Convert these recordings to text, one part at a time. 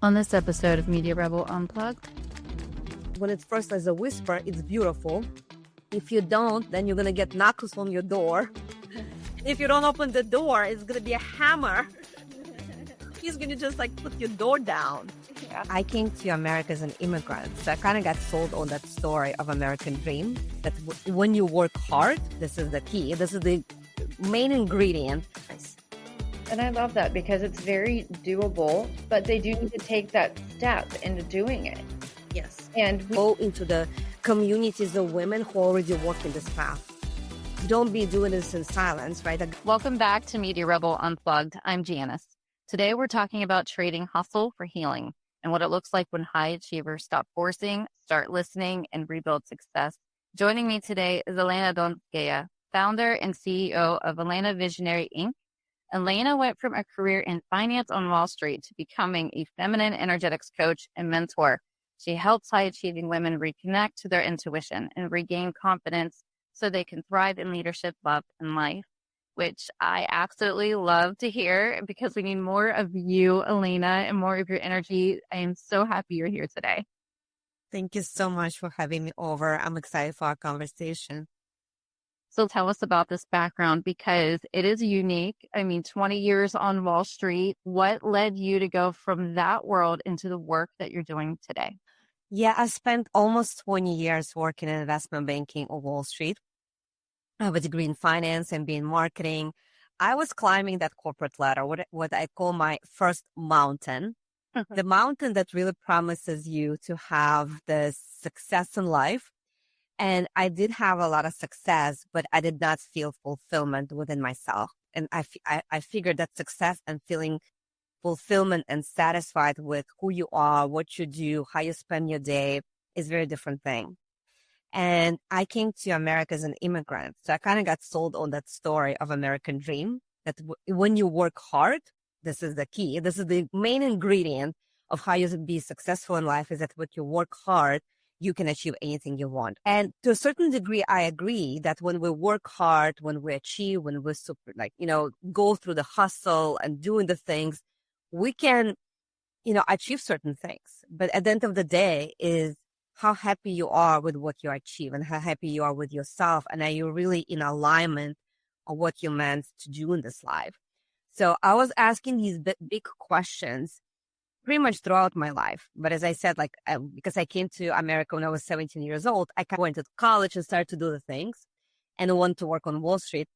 On this episode of Media Rebel Unplugged. When it's first as a whisper, it's beautiful. If you don't, then you're going to get knuckles on your door. If you don't open the door, it's going to be a hammer. He's going to just put your door down. Yeah. I came to America as an immigrant, so I kind of got sold on that story of American dream, that when you work hard, this is the key. This is the main ingredient. And I love that because it's very doable, but they do need to take that step into doing it. Yes. And go into the communities of women who already walk in this path. Don't be doing this in silence, right? Welcome back to Media Rebel Unplugged. I'm Janice. Today we're talking about trading hustle for healing and what it looks like when high achievers stop forcing, start listening, and rebuild success. Joining me today is Elena Donskaya, founder and CEO of Elena Visionary, Inc. Elena went from a career in finance on Wall Street to becoming a feminine energetics coach and mentor. She helps high-achieving women reconnect to their intuition and regain confidence so they can thrive in leadership, love, and life, which I absolutely love to hear because we need more of you, Elena, and more of your energy. I am so happy you're here today. Thank you so much for having me over. I'm excited for our conversation. So tell us about this background because it is unique. 20 years on Wall Street. What led you to go from that world into the work that you're doing today? Yeah, I spent almost 20 years working in investment banking on Wall Street. I have a degree in finance and in marketing. I was climbing that corporate ladder, what I call my first mountain. The mountain that really promises you to have the success in life. And I did have a lot of success, but I did not feel fulfillment within myself. And I figured that success and feeling fulfillment and satisfied with who you are, what you do, how you spend your day is a very different thing. And I came to America as an immigrant. So I kind of got sold on that story of American dream, that when you work hard, this is the key. This is the main ingredient of how you be successful in life, is that when you work hard, you can achieve anything you want. And to a certain degree, I agree that when we work hard, when we achieve, when we go through the hustle and doing the things, we can, achieve certain things. But at the end of the day is how happy you are with what you achieve and how happy you are with yourself. And are you really in alignment of what you're meant to do in this life? So I was asking these big questions pretty much throughout my life. But as I said, because I came to America when I was 17 years old, I kind of went to college and started to do the things and wanted to work on Wall Street.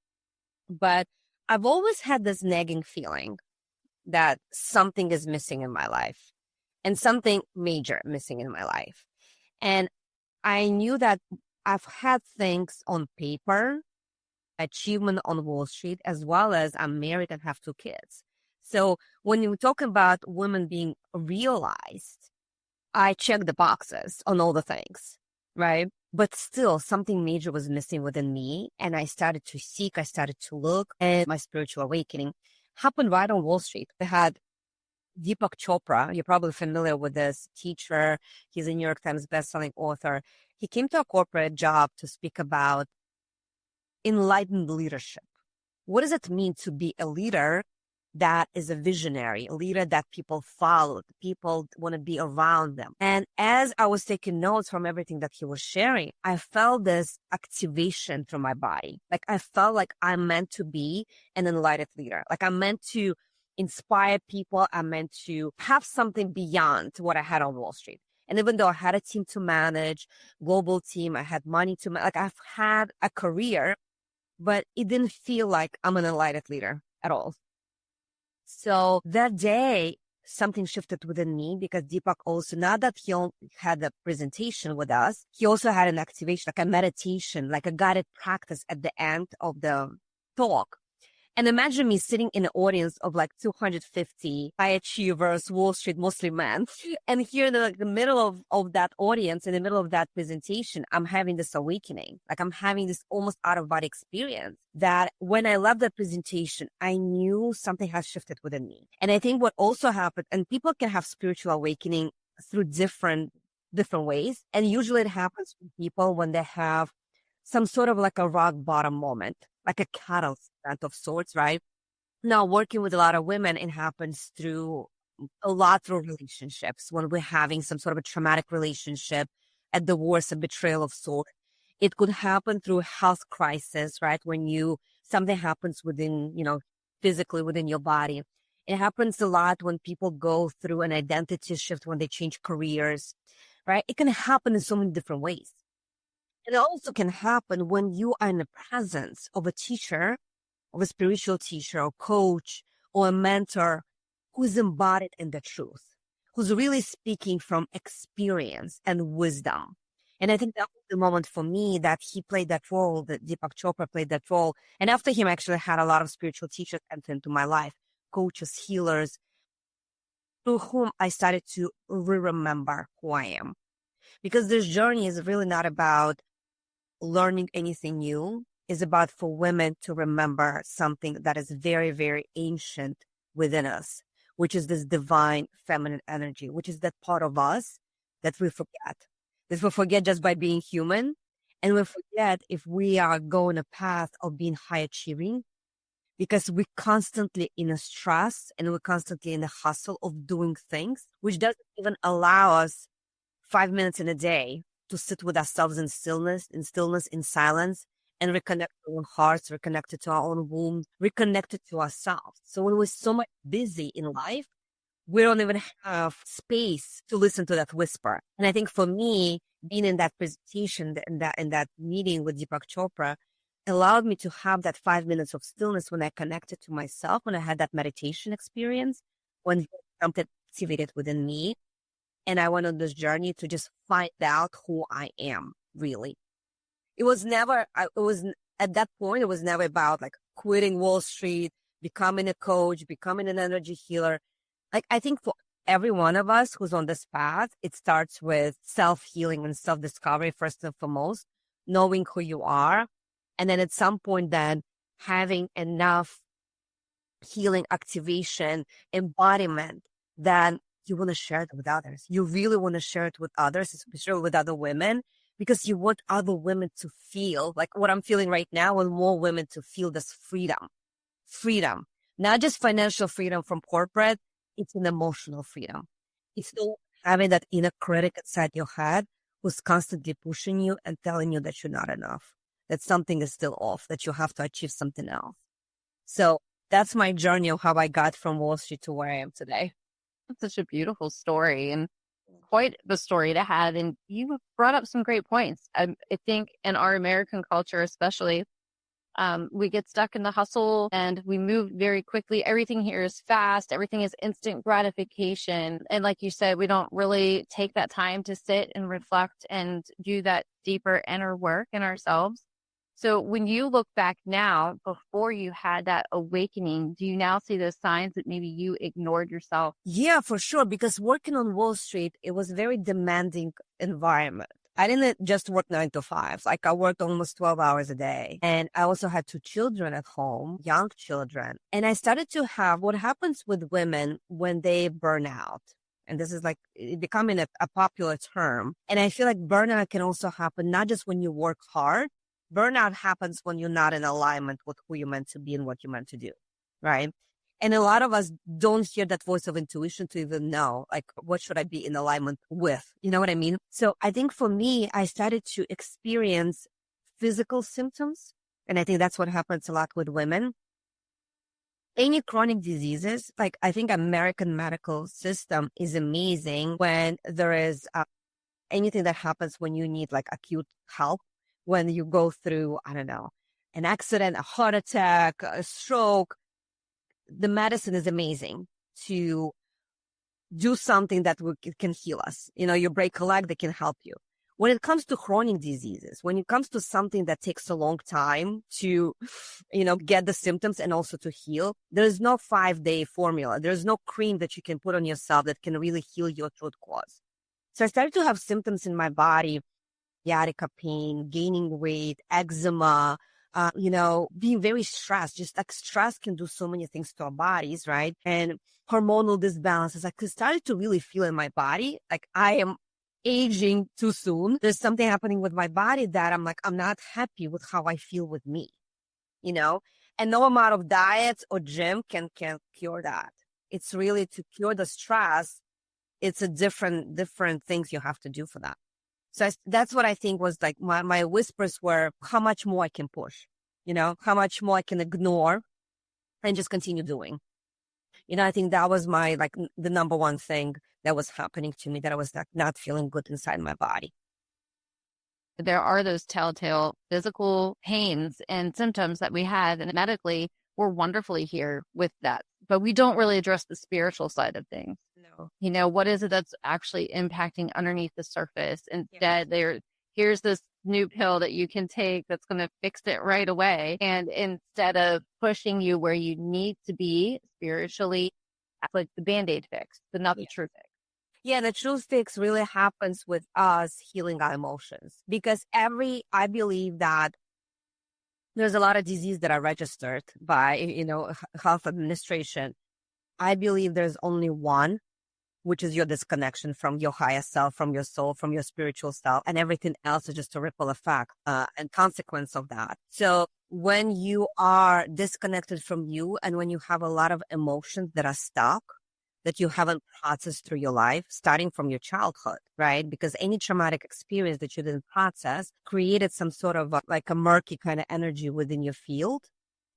But I've always had this nagging feeling that something is missing in my life and something major missing in my life. And I knew that I've had things on paper, achievement on Wall Street, as well as I'm married and have 2 kids. So when you talk about women being realized, I check the boxes on all the things, right? But still something major was missing within me. And I started to seek, I started to look, and my spiritual awakening happened right on Wall Street. I had Deepak Chopra. You're probably familiar with this teacher. He's a New York Times bestselling author. He came to a corporate job to speak about enlightened leadership. What does it mean to be a leader that is a visionary, a leader that people follow, people want to be around them? And as I was taking notes from everything that he was sharing, I felt this activation through my body. I felt like I'm meant to be an enlightened leader. I'm meant to inspire people. I'm meant to have something beyond what I had on Wall Street. And even though I had a team to manage, global team, I had money to manage, I've had a career, but it didn't feel like I'm an enlightened leader at all. So that day, something shifted within me because Deepak also, now that he had the presentation with us, he also had an activation, a meditation, a guided practice at the end of the talk. And imagine me sitting in an audience of 250 high achievers, Wall Street, mostly men. And here in the middle of that audience, in the middle of that presentation, I'm having this awakening. I'm having this almost out of body experience that when I left that presentation, I knew something has shifted within me. And I think what also happened, and people can have spiritual awakening through different ways. And usually it happens with people when they have some sort of a rock bottom moment, like a catalyst of sorts, right? Now, working with a lot of women, it happens through a lot through relationships. When we're having some sort of a traumatic relationship, a divorce, a betrayal of sort, it could happen through health crisis, right? When something happens within, physically within your body. It happens a lot when people go through an identity shift, when they change careers, right? It can happen in so many different ways. It also can happen when you are in the presence of a teacher, of a spiritual teacher or coach or a mentor who's embodied in the truth, who's really speaking from experience and wisdom. And I think that was the moment for me that he played that role, that Deepak Chopra played that role. And after him, I actually had a lot of spiritual teachers enter into my life, coaches, healers, through whom I started to remember who I am. Because this journey is really not about learning anything new. It's about for women to remember something that is very, very ancient within us, which is this divine feminine energy, which is that part of us that we forget. That we forget just by being human. And we forget if we are going a path of being high achieving, because we're constantly in a stress and we're constantly in the hustle of doing things, which doesn't even allow us 5 minutes in a day to sit with ourselves in stillness, in silence, and reconnect to our own hearts, reconnected to our own womb, reconnected to ourselves. So when we're so much busy in life, we don't even have space to listen to that whisper. And I think for me, being in that presentation, in that meeting with Deepak Chopra, allowed me to have that 5 minutes of stillness when I connected to myself, when I had that meditation experience, when something activated within me. And I went on this journey to just find out who I am, really. At that point, it was never about like quitting Wall Street, becoming a coach, becoming an energy healer. Like, I think for every one of us who's on this path, it starts with self-healing and self-discovery, first and foremost, knowing who you are. And then at some point then having enough healing activation, embodiment, that you want to share it with others. You really want to share it with others, especially with other women, because you want other women to feel like what I'm feeling right now, and more women to feel this freedom, not just financial freedom from corporate. It's an emotional freedom. It's still having that inner critic inside your head who's constantly pushing you and telling you that you're not enough, that something is still off, that you have to achieve something else. So that's my journey of how I got from Wall Street to where I am today. That's such a beautiful story and quite the story to have. And you brought up some great points. I think in our American culture, especially, we get stuck in the hustle and we move very quickly. Everything here is fast. Everything is instant gratification. And like you said, we don't really take that time to sit and reflect and do that deeper inner work in ourselves. So when you look back now, before you had that awakening, do you now see those signs that maybe you ignored yourself? Yeah, for sure. Because working on Wall Street, it was a very demanding environment. I didn't just work 9 to 5. Like, I worked almost 12 hours a day. And I also had 2 children at home, young children. And I started to have what happens with women when they burn out. And this is like becoming a popular term. And I feel like burnout can also happen not just when you work hard. Burnout happens when you're not in alignment with who you're meant to be and what you're meant to do, right? And a lot of us don't hear that voice of intuition to even know, like, what should I be in alignment with? You know what I mean? So I think for me, I started to experience physical symptoms. And I think that's what happens a lot with women. Any chronic diseases, like, I think American medical system is amazing when there is anything that happens when you need like acute help, when you go through, I don't know, an accident, a heart attack, a stroke. The medicine is amazing to do something that can heal us. You know, you break a leg, they can help you. When it comes to chronic diseases, when it comes to something that takes a long time to, get the symptoms and also to heal, there's no 5-day formula. There's no cream that you can put on yourself that can really heal your root cause. So I started to have symptoms in my body, sciatica pain, gaining weight, eczema, being very stressed. Just like stress can do so many things to our bodies, right? And hormonal disbalances. I started to really feel in my body like I am aging too soon. There's something happening with my body that I'm not happy with how I feel with me, and no amount of diets or gym can cure that. It's really to cure the stress. It's a different things you have to do for that. So that's what I think was like my whispers were how much more I can push, how much more I can ignore and just continue doing. I think that was my, like, the number one thing that was happening to me, that I was not feeling good inside my body. There are those telltale physical pains and symptoms that we had, and medically, we're wonderfully here with that. But we don't really address the spiritual side of things. No. What is it that's actually impacting underneath the surface? Instead, here's this new pill that you can take that's going to fix it right away. And instead of pushing you where you need to be spiritually, that's like the Band-Aid fix, but not the true fix. Yeah, the true fix really happens with us healing our emotions, because I believe that there's a lot of disease that are registered by, health administration. I believe there's only one, which is your disconnection from your higher self, from your soul, from your spiritual self, and everything else is just a ripple effect and consequence of that. So when you are disconnected from you, and when you have a lot of emotions that are stuck, that you haven't processed through your life, starting from your childhood, right? Because any traumatic experience that you didn't process created some sort of like a murky kind of energy within your field,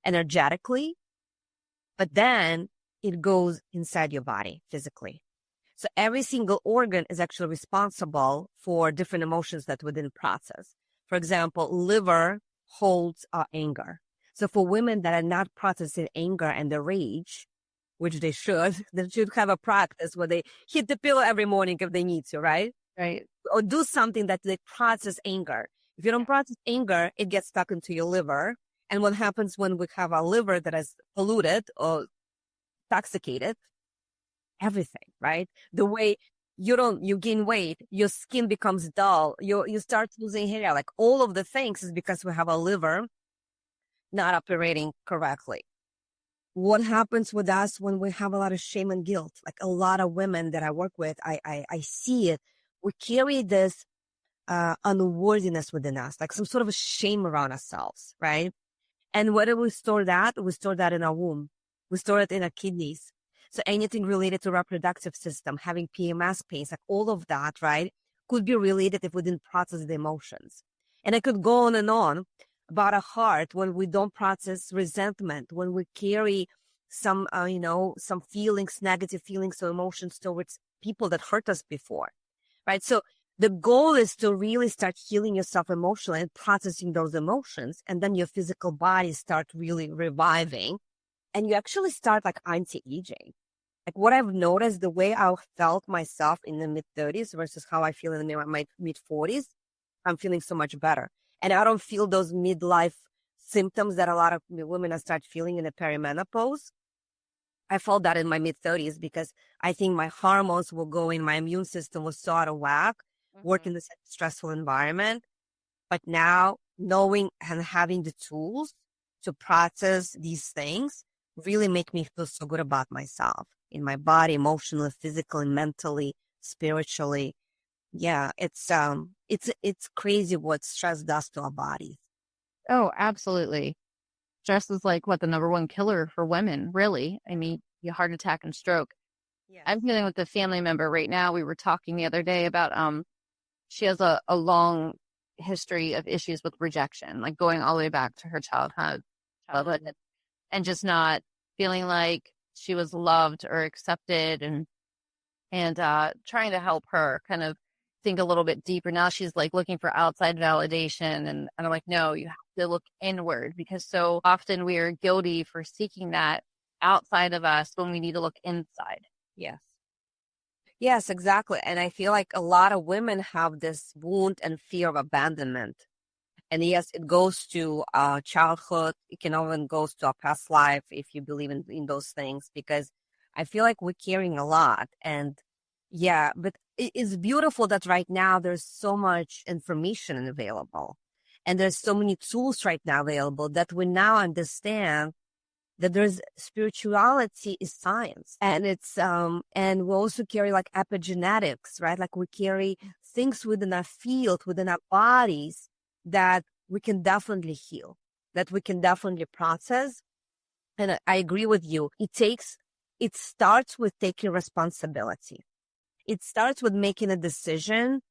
energetically, but then it goes inside your body physically. So every single organ is actually responsible for different emotions that we didn't process. For example, liver holds our anger. So for women that are not processing anger and the rage, which they should have a practice where they hit the pillow every morning if they need to, right? Right. Or do something that they process anger. If you don't process anger, it gets stuck into your liver. And what happens when we have a liver that is polluted or intoxicated? Everything, right? The way you gain weight, your skin becomes dull, you start losing hair, like all of the things is because we have a liver not operating correctly. What happens with us when we have a lot of shame and guilt? Like a lot of women that I work with, I see it. We carry this unworthiness within us, like some sort of a shame around ourselves, right? And where do we store that? We store that in our womb. We store it in our kidneys. So anything related to reproductive system, having PMS pains, like all of that, right, could be related if we didn't process the emotions. And I could go on and on about a heart when we don't process resentment, when we carry some, some feelings, negative feelings or emotions towards people that hurt us before, right? So the goal is to really start healing yourself emotionally and processing those emotions. And then your physical body start really reviving. And you actually start like anti-aging. Like what I've noticed, the way I felt myself in the mid-30s versus how I feel in my mid-40s, I'm feeling so much better. And I don't feel those midlife symptoms that a lot of women start feeling in the perimenopause. I felt that in my mid-30s because I think my hormones were going, my immune system was so out of whack, working in this stressful environment. But now knowing and having the tools to process these things really make me feel so good about myself in my body, emotionally, physically, mentally, spiritually. Yeah, it's crazy what stress does to our bodies. Oh, absolutely. Stress is like the number one killer for women, really. I mean, your heart attack and stroke. Yes. I'm dealing with a family member right now. We were talking the other day about she has a long history of issues with rejection, like going all the way back to her childhood, and just not feeling like she was loved or accepted, and trying to help her kind of think a little bit deeper. Now she's like looking for outside validation, and I'm like, no, you have to look inward, because so often we are guilty for seeking that outside of us when we need to look inside. Yes, exactly. And I feel like a lot of women have this wound and fear of abandonment. And yes, it goes to childhood. It can even go to a past life if you believe in those things, because I feel like we're carrying a lot. And yeah, but it's beautiful that right now there's so much information available. And there's so many tools right now available that we now understand that there's spirituality is science. And it's and we also carry like epigenetics, right? Like we carry things within our field, within our bodies, that we can definitely heal, that we can definitely process. And I agree with you. It takes it starts with taking responsibility. It starts with making a decision.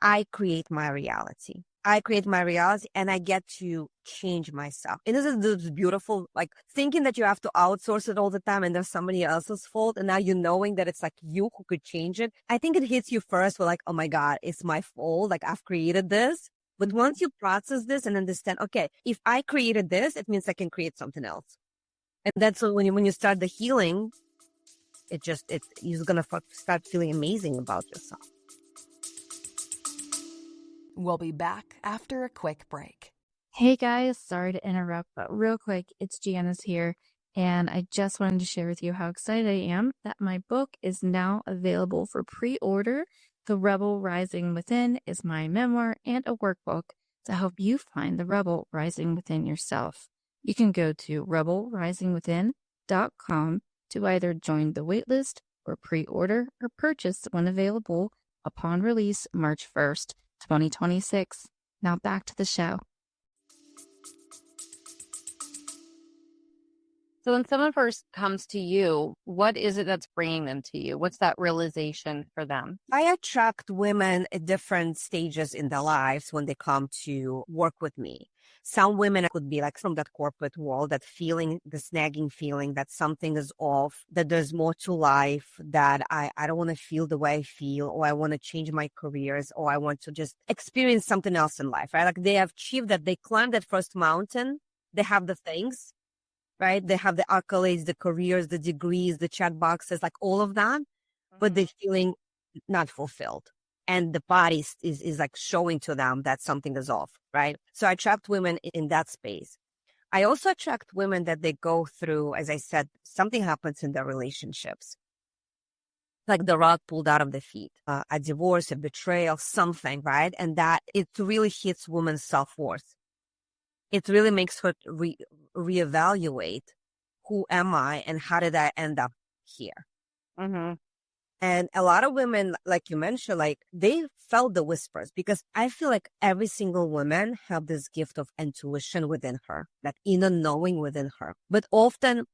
I create my reality. I create my reality and I get to change myself. And this is beautiful, like thinking that you have to outsource it all the time and there's somebody else's fault. And now you knowing that it's like you who could change it. I think it hits you first with like, oh my God, it's my fault. Like I've created this. But once you process this and understand, okay, if I created this, it means I can create something else. And that's when you start the healing, you're going to start feeling amazing about yourself. We'll be back after a quick break. Hey guys, sorry to interrupt, but real quick, it's Janice here, and I just wanted to share with you how excited I am that my book is now available for pre-order. The Rebel Rising Within is my memoir and a workbook to help you find the rebel rising within yourself. You can go to rebelrisingwithin.com to either join the waitlist or pre-order or purchase when available upon release March 1st. 2026. Now back to the show. So when someone first comes to you, what is it that's bringing them to you? What's that realization for them? I attract women at different stages in their lives when they come to work with me. Some women could be like from that corporate world, that feeling, the snagging feeling that something is off, that there's more to life, that I don't want to feel the way I feel, or I want to change my careers, or I want to just experience something else in life, right? Like they have achieved that, they climbed that first mountain, they have the things, right? They have the accolades, the careers, the degrees, the check boxes, like all of that, but they're feeling not fulfilled. And the body is like showing to them that something is off, right? So I attract women in that space. I also attract women that they go through, as I said, something happens in their relationships. Like the rug pulled out of their feet, a divorce, a betrayal, something, right? And that it really hits women's self-worth. It really makes her reevaluate, who am I and how did I end up here? Mm-hmm. And a lot of women, like you mentioned, like they felt the whispers, because I feel like every single woman have this gift of intuition within her, that inner knowing within her. But often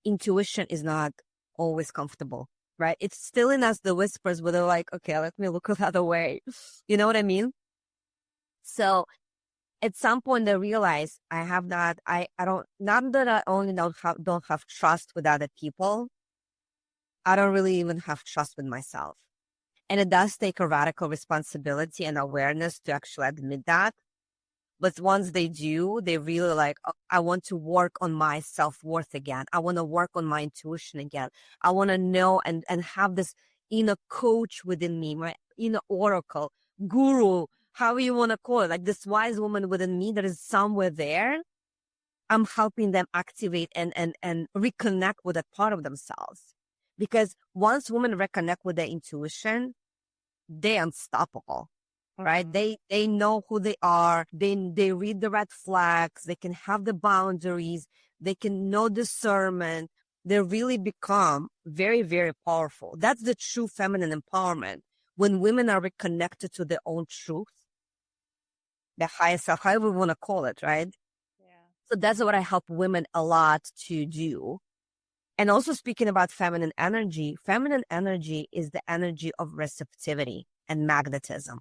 intuition is not always comfortable, right? It's still in us, the whispers, where they're like, okay, let me look the other way. You know what I mean? So at some point they realize I have not, I don't, not that I only don't have trust with other people, I don't really even have trust with myself. And it does take a radical responsibility and awareness to actually admit that. But once they do, they really like, oh, I want to work on my self-worth again. I want to work on my intuition again. I want to know and have this inner coach within me, my inner oracle, guru, however you want to call it, like this wise woman within me that is somewhere there. I'm helping them activate and reconnect with that part of themselves. Because once women reconnect with their intuition, they're unstoppable, right? They know who they are. They read the red flags. They can have the boundaries. They can know discernment. They really become very, very powerful. That's the true feminine empowerment. When women are reconnected to their own truth, their higher self, however we want to call it, right? Yeah. So that's what I help women a lot to do. And also speaking about feminine energy is the energy of receptivity and magnetism.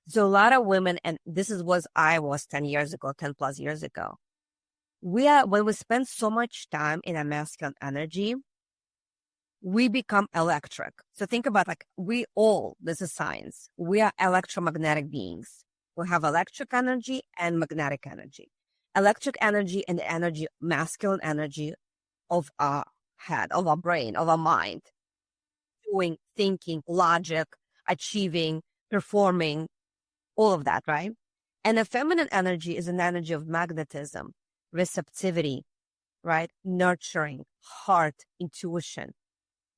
So a lot of women, and this is what I was 10 plus years ago. When we spend so much time in a masculine energy, we become electric. So think about like this is science. We are electromagnetic beings. We have electric energy and magnetic energy. Electric energy and the energy, masculine energy of our head, of our brain, of our mind, doing, thinking, logic, achieving, performing, all of that, right? And the feminine energy is an energy of magnetism, receptivity, right? Nurturing, heart, intuition.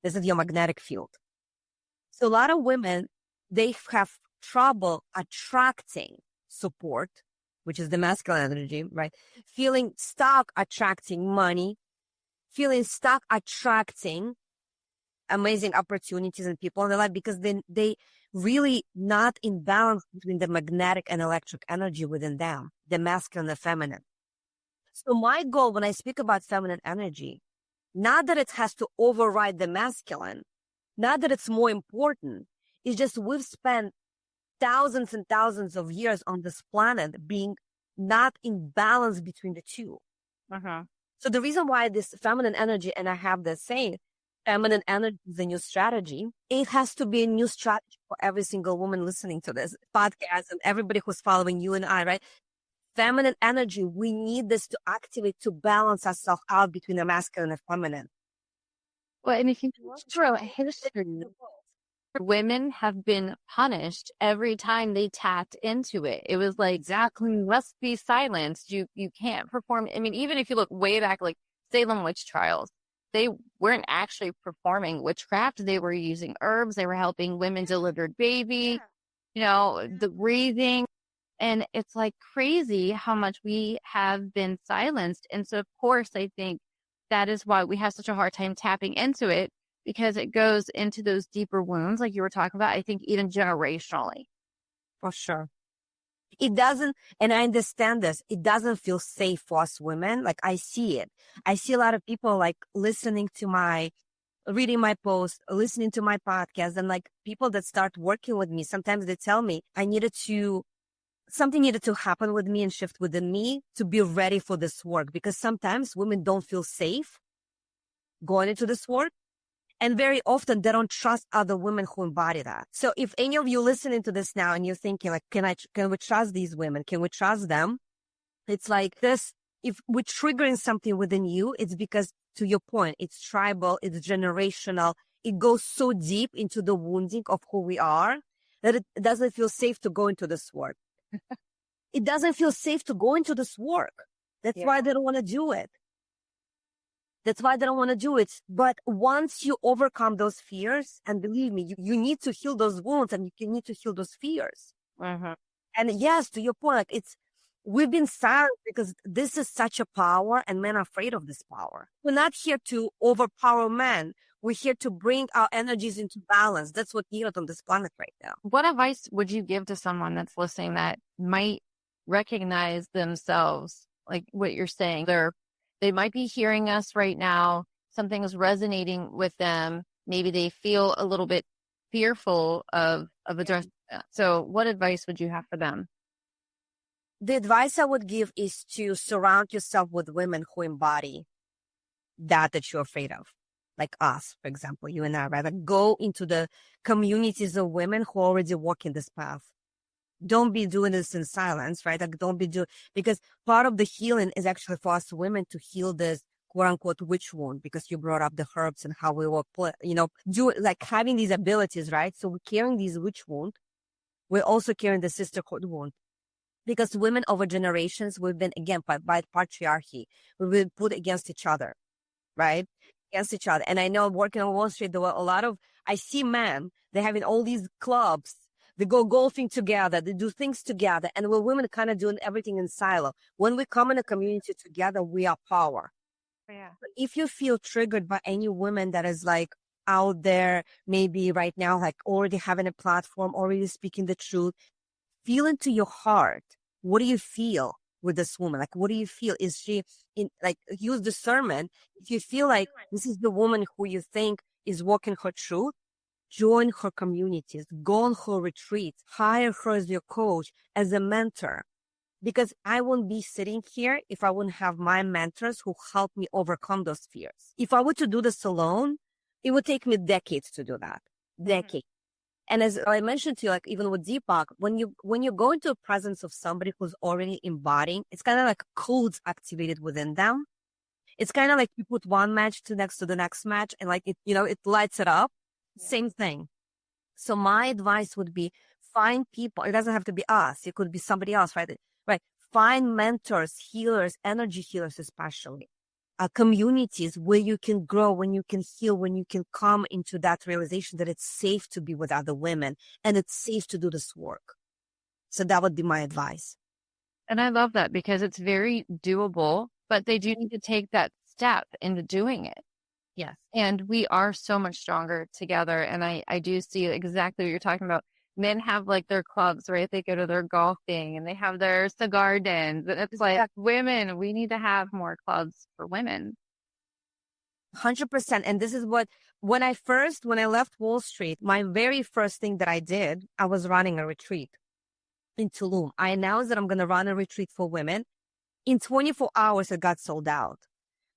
This is your magnetic field. So a lot of women, they have trouble attracting support, which is the masculine energy, right? Feeling stuck attracting money, feeling stuck attracting amazing opportunities and people in their life, because they really not in balance between the magnetic and electric energy within them, the masculine and the feminine. So my goal when I speak about feminine energy Not that it has to override the masculine, not that it's more important. It's just we've spent thousands and thousands of years on this planet being not in balance between the two. Uh-huh. So the reason why this feminine energy, and I have this saying, feminine energy is a new strategy. It has to be a new strategy for every single woman listening to this podcast and everybody who's following you and I, right? Feminine energy, we need this to activate, to balance ourselves out between the masculine and feminine. Well, and if you look through history, women have been punished every time they tapped into it. It was like, exactly, you must be silenced. You can't perform. I mean, even if you look way back, like Salem witch trials, they weren't actually performing witchcraft. They were using herbs. They were helping women deliver baby, the breathing. And it's like crazy how much we have been silenced. And so, of course, I think that is why we have such a hard time tapping into it, because it goes into those deeper wounds, like you were talking about, I think even generationally. For sure. It doesn't, and I understand this, it doesn't feel safe for us women. Like I see it. I see a lot of people like reading my posts, listening to my podcast, and like people that start working with me, sometimes they tell me something needed to happen with me and shift within me to be ready for this work. Because sometimes women don't feel safe going into this work. And very often they don't trust other women who embody that. So if any of you listening to this now and you're thinking like, can we trust these women? Can we trust them? It's like this. If we're triggering something within you, it's because, to your point, it's tribal, it's generational. It goes so deep into the wounding of who we are that it doesn't feel safe to go into this work. It doesn't feel safe to go into this work. That's why they don't want to do it. But once you overcome those fears, and believe me, you need to heal those wounds and you need to heal those fears. Uh-huh. And yes, to your point, like we've been silent because this is such a power and men are afraid of this power. We're not here to overpower men. We're here to bring our energies into balance. That's what needed on this planet right now. What advice would you give to someone that's listening that might recognize themselves, like what you're saying? They might be hearing us right now. Something is resonating with them. Maybe they feel a little bit fearful of addressing that. So what advice would you have for them? The advice I would give is to surround yourself with women who embody that you're afraid of. Like us, for example, you and I, rather go into the communities of women who already walk in this path. Don't be doing this in silence, right? Like because part of the healing is actually for us women to heal this quote unquote witch wound, because you brought up the herbs and how we were, having these abilities, right? So we're carrying these witch wound. We're also carrying the sisterhood wound, because women over generations, we've been, again, by patriarchy, we've been put against each other, right? Against each other. And I know working on Wall Street, there were I see men, they're having all these clubs. They go golfing together. They do things together. And we're women kind of doing everything in silo. When we come in a community together, we are power. Yeah. But if you feel triggered by any woman that is like out there, maybe right now, like already having a platform, already speaking the truth, feel into your heart. What do you feel with this woman? Like, what do you feel? Is she use discernment? If you feel like this is the woman who you think is walking her truth, join her communities, go on her retreats, hire her as your coach, as a mentor. Because I wouldn't be sitting here if I wouldn't have my mentors who help me overcome those fears. If I were to do this alone, it would take me decades to do that. Decades. And as I mentioned to you, like even with Deepak, when you go into the presence of somebody who's already embodying, it's kind of like codes activated within them. It's kind of like you put one match next to the next match and like it lights it up. Yeah. Same thing. So my advice would be find people. It doesn't have to be us. It could be somebody else, right? Right. Find mentors, healers, energy healers, especially communities where you can grow, when you can heal, when you can come into that realization that it's safe to be with other women and it's safe to do this work. So that would be my advice. And I love that because it's very doable, but they do need to take that step into doing it. Yes. And we are so much stronger together. And I do see exactly what you're talking about. Men have like their clubs, right? They go to their golfing and they have their cigar dens. And it's like women, we need to have more clubs for women. 100%. And this is when I left Wall Street, my very first thing that I did, I was running a retreat in Tulum. I announced that I'm going to run a retreat for women. In 24 hours, it got sold out.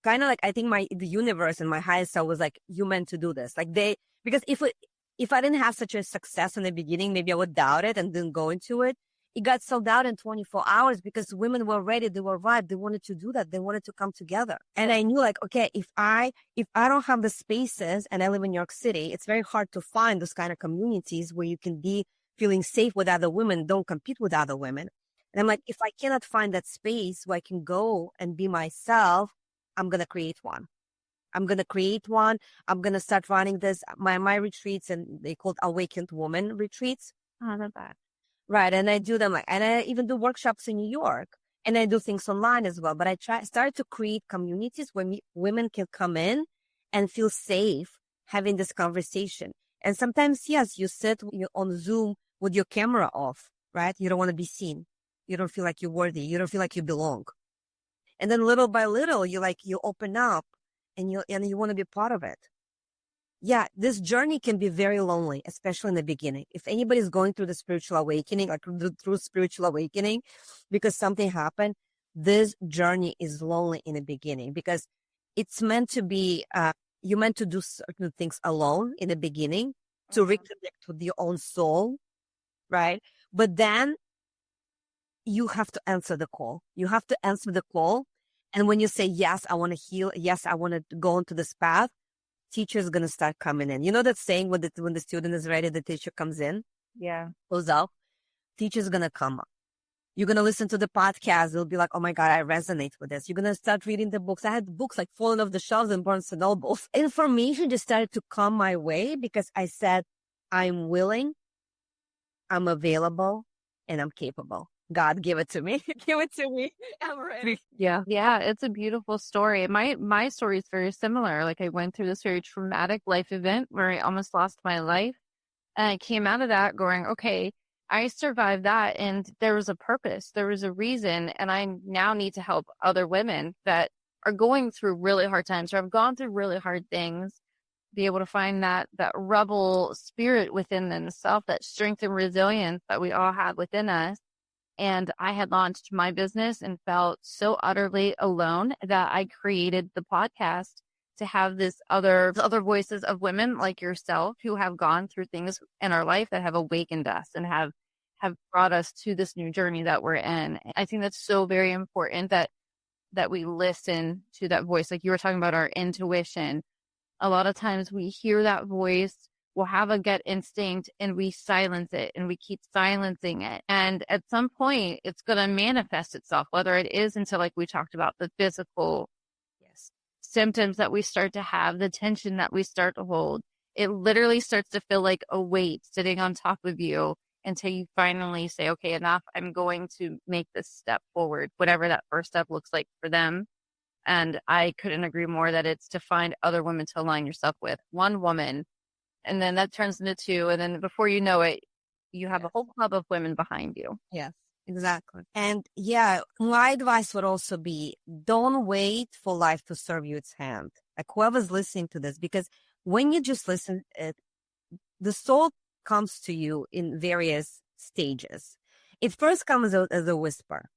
Kind of like, I think the universe and my highest self was like, you meant to do this. Like because if I didn't have such a success in the beginning, maybe I would doubt it and didn't go into it. It got sold out in 24 hours because women were ready. They were ripe. They wanted to do that. They wanted to come together. And I knew like, okay, if I don't have the spaces and I live in New York City, it's very hard to find those kind of communities where you can be feeling safe with other women, don't compete with other women. And I'm like, if I cannot find that space where I can go and be myself, I'm going to create one. I'm going to start running this, my retreats, and they called Awakened Woman retreats. Oh, I love that. Right. And I do them and I even do workshops in New York, and I do things online as well. But I started to create communities where women can come in and feel safe having this conversation. And sometimes, yes, you sit on Zoom with your camera off, right? You don't want to be seen. You don't feel like you're worthy. You don't feel like you belong. And then little by little, you open up and you want to be part of it. Yeah, this journey can be very lonely, especially in the beginning. If anybody's going through the spiritual awakening, because something happened, this journey is lonely in the beginning because it's meant to be, you're meant to do certain things alone in the beginning to reconnect with your own soul, right? But then you have to answer the call. And when you say, yes, I want to heal. Yes, I want to go into this path. Teacher's going to start coming in. You know that saying when the student is ready, the teacher comes in? Yeah. Goes out. Teacher's going to come up. You're going to listen to the podcast. It'll be like, oh my God, I resonate with this. You're going to start reading the books. I had books like falling off the shelves in Barnes & Noble. Information just started to come my way because I said, I'm willing, I'm available, and I'm capable. God, give it to me. Give it to me. I'm ready. Yeah. It's a beautiful story. My story is very similar. Like I went through this very traumatic life event where I almost lost my life. And I came out of that going, okay, I survived that. And there was a purpose. There was a reason. And I now need to help other women that are going through really hard times or have gone through really hard things, be able to find that rebel spirit within themselves, that strength and resilience that we all have within us. And I had launched my business and felt so utterly alone that I created the podcast to have this other voices of women like yourself who have gone through things in our life that have awakened us and have brought us to this new journey that we're in. I think that's so very important that we listen to that voice. Like you were talking about our intuition. A lot of times we hear that voice, we'll have a gut instinct and we silence it and we keep silencing it. And at some point it's going to manifest itself, whether it is into, like we talked about, the physical symptoms that we start to have, the tension that we start to hold. It literally starts to feel like a weight sitting on top of you until you finally say, okay, enough. I'm going to make this step forward, whatever that first step looks like for them. And I couldn't agree more that it's to find other women to align yourself with. One woman. And then that turns into two. And then before you know it, you have a whole club of women behind you. Yes, exactly. And yeah, my advice would also be, don't wait for life to serve you its hand. Like whoever's listening to this, because when you just listen, the soul comes to you in various stages. It first comes out as a whisper.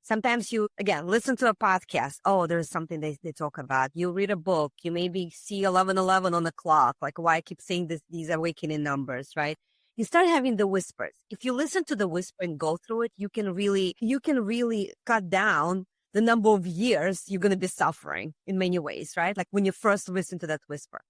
Sometimes you, again, listen to a podcast. Oh, there's something they talk about. You read a book. You maybe see 11:11 on the clock. Like, why I keep saying these awakening numbers, right? You start having the whispers. If you listen to the whisper and go through it, you can really cut down the number of years you're going to be suffering in many ways, right? Like when you first listen to that whisper.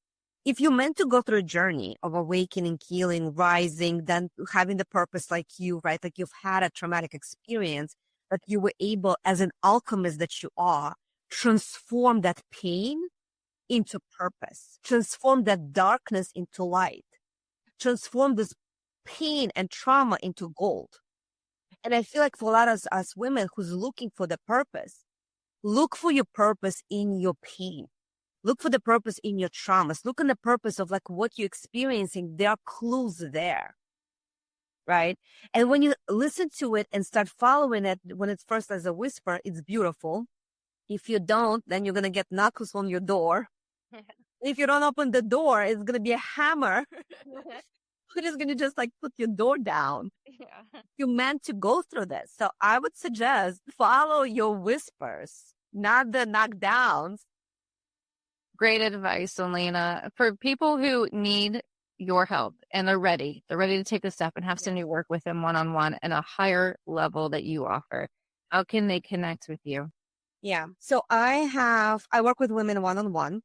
If you're meant to go through a journey of awakening, healing, rising, then having the purpose like you, right? Like you've had a traumatic experience, that you were able, as an alchemist that you are, transform that pain into purpose, transform that darkness into light, transform this pain and trauma into gold. And I feel like for a lot of us women who's looking for the purpose, look for your purpose in your pain. Look for the purpose in your traumas. Look on the purpose of like what you're experiencing. There are clues there. Right. And when you listen to it and start following it, when it's first as a whisper, it's beautiful. If you don't, then you're going to get knuckles on your door If you don't open the door, it's going to be a hammer. It is going to just like put your door down. Yeah. You're meant to go through this. So I would suggest follow your whispers, not the knockdowns. Great advice, Elena. For people who need your help and they're ready to take the step and have somebody work with them one-on-one and a higher level that you offer, how can they connect with you? Yeah. So I work with women one-on-one.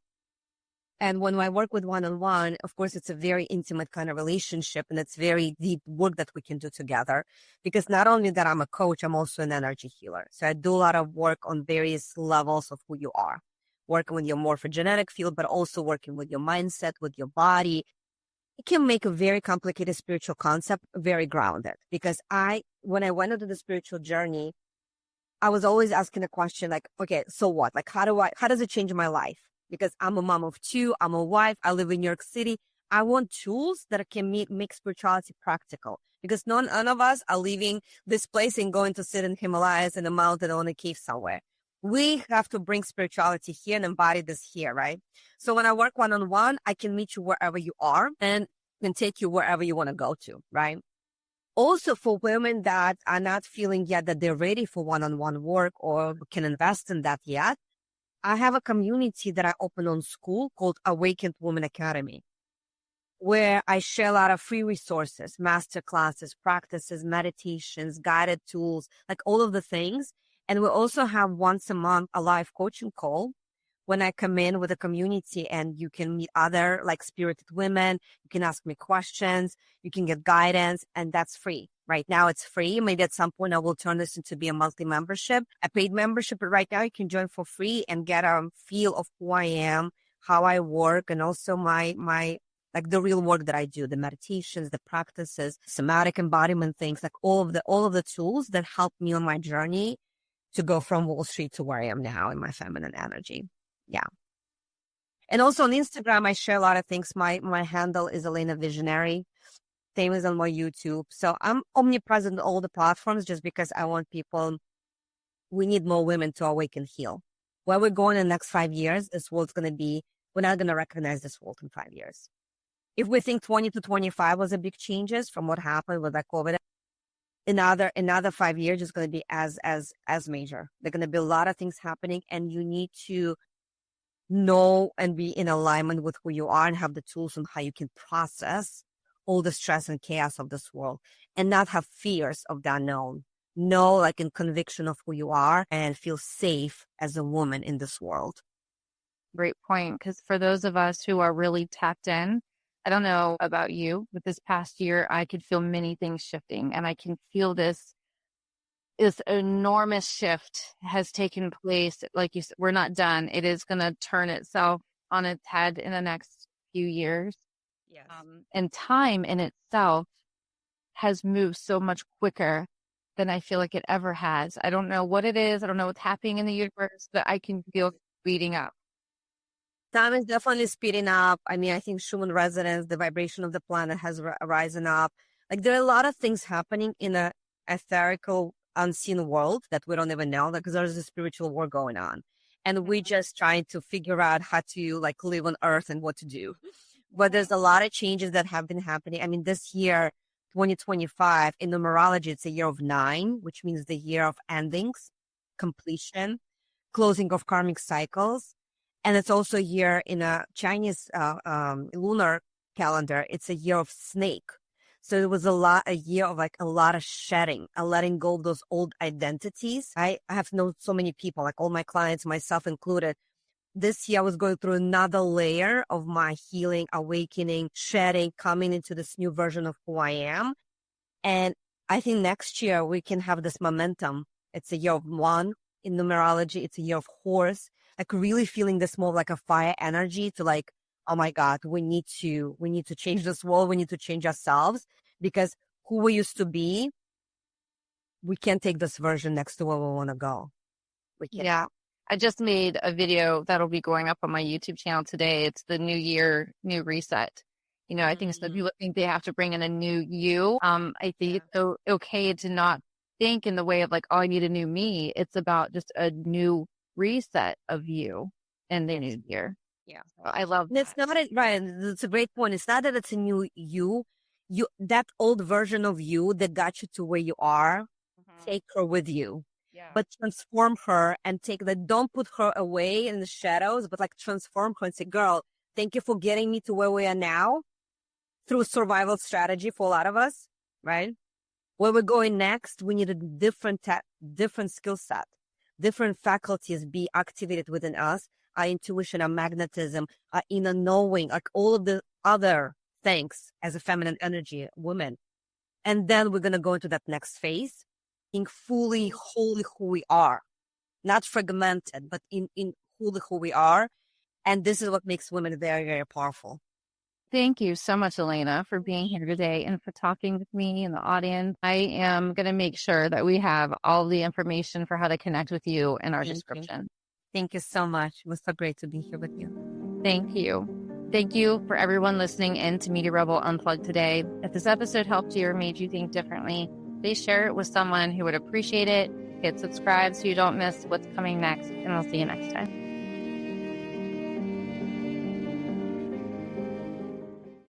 And when I work with one-on-one, of course, it's a very intimate kind of relationship and it's very deep work that we can do together. Because not only that I'm a coach, I'm also an energy healer. So I do a lot of work on various levels of who you are, working with your morphogenetic field, but also working with your mindset, with your body. It can make a very complicated spiritual concept very grounded. Because when I went into the spiritual journey, I was always asking the question like, okay, so what? Like, how does it change my life? Because I'm a mom of two, I'm a wife, I live in New York City. I want tools that can make spirituality practical, because none of us are leaving this place and going to sit in Himalayas in a mountain or in a cave somewhere. We have to bring spirituality here and embody this here, right? So when I work one-on-one, I can meet you wherever you are and can take you wherever you want to go to, right? Also, for women that are not feeling yet that they're ready for one-on-one work or can invest in that yet, I have a community that I open on school called Awakened Women Academy, where I share a lot of free resources, master classes, practices, meditations, guided tools, like all of the things. And we also have once a month a live coaching call when I come in with a community, and you can meet other like spirited women. You can ask me questions, you can get guidance, and that's free. Right now it's free. Maybe at some point I will turn this into be a monthly membership, a paid membership. But right now you can join for free and get a feel of who I am, how I work, and also my like the real work that I do, the meditations, the practices, somatic embodiment things, like all of the tools that help me on my journey to go from Wall Street to where I am now in my feminine energy. Yeah. And also on Instagram, I share a lot of things. My handle is Elena Visionary. Same as on my YouTube. So I'm omnipresent on all the platforms just because I want we need more women to awaken, heal. Where we're going in the next 5 years, this world's going to be, we're not going to recognize this world in 5 years. If we think 20 to 25 was a big changes from what happened with that COVID, another 5 years is going to be as major. There are going to be a lot of things happening, and you need to know and be in alignment with who you are and have the tools on how you can process all the stress and chaos of this world and not have fears of the unknown. Know, like, in conviction of who you are and feel safe as a woman in this world. Great point. Because for those of us who are really tapped in, I don't know about you, but this past year, I could feel many things shifting, and I can feel this enormous shift has taken place. Like you said, we're not done. It is going to turn itself on its head in the next few years. Yes. And time in itself has moved so much quicker than I feel like it ever has. I don't know what it is. I don't know what's happening in the universe, but I can feel speeding up. Time is definitely speeding up. I mean, I think Schumann resonance, the vibration of the planet has risen up. Like, there are a lot of things happening in a etherical, unseen world that we don't even know, because there's a spiritual war going on. And we're just trying to figure out how to, like, live on Earth and what to do. But there's a lot of changes that have been happening. I mean, this year, 2025, in numerology, it's a year of 9, which means the year of endings, completion, closing of karmic cycles. And it's also a year in a Chinese lunar calendar. It's a year of snake. So it was a year of like a lot of shedding, letting go of those old identities. I have known so many people, like all my clients, myself included. This year I was going through another layer of my healing, awakening, shedding, coming into this new version of who I am. And I think next year we can have this momentum. It's a year of 1 in numerology. It's a year of horse, like really feeling this more like a fire energy to like, oh my God, we need to change this world. We need to change ourselves, because who we used to be, we can't take this version next to where we want to go. We can't. Yeah. I just made a video that'll be going up on my YouTube channel today. It's the new year, new reset. You know, I think some people think they have to bring in a new you. I think it's so okay to not think in the way of like, oh, I need a new me. It's about just a new reset of you in the new year. Yeah. I love And it's that. not, right, it's a great point. It's not that it's a new you, that old version of you that got you to where you are, take her with you. Yeah. But transform her and don't put her away in the shadows, but like transform her and say, girl, thank you for getting me to where we are now through survival strategy for a lot of us, right? Where we're going next, we need a different skill set, different faculties be activated within us, our intuition, our magnetism, our inner knowing, like all of the other things as a feminine energy woman. And then we're going to go into that next phase, being fully, wholly who we are, not fragmented, but in fully who we are. And this is what makes women very, very powerful. Thank you so much, Elena, for being here today and for talking with me and the audience. I am going to make sure that we have all the information for how to connect with you in our description. Thank you so much. It was so great to be here with you. Thank you. Thank you for everyone listening in to Media Rebel Unplugged today. If this episode helped you or made you think differently, please share it with someone who would appreciate it. Hit subscribe so you don't miss what's coming next, and I'll see you next time.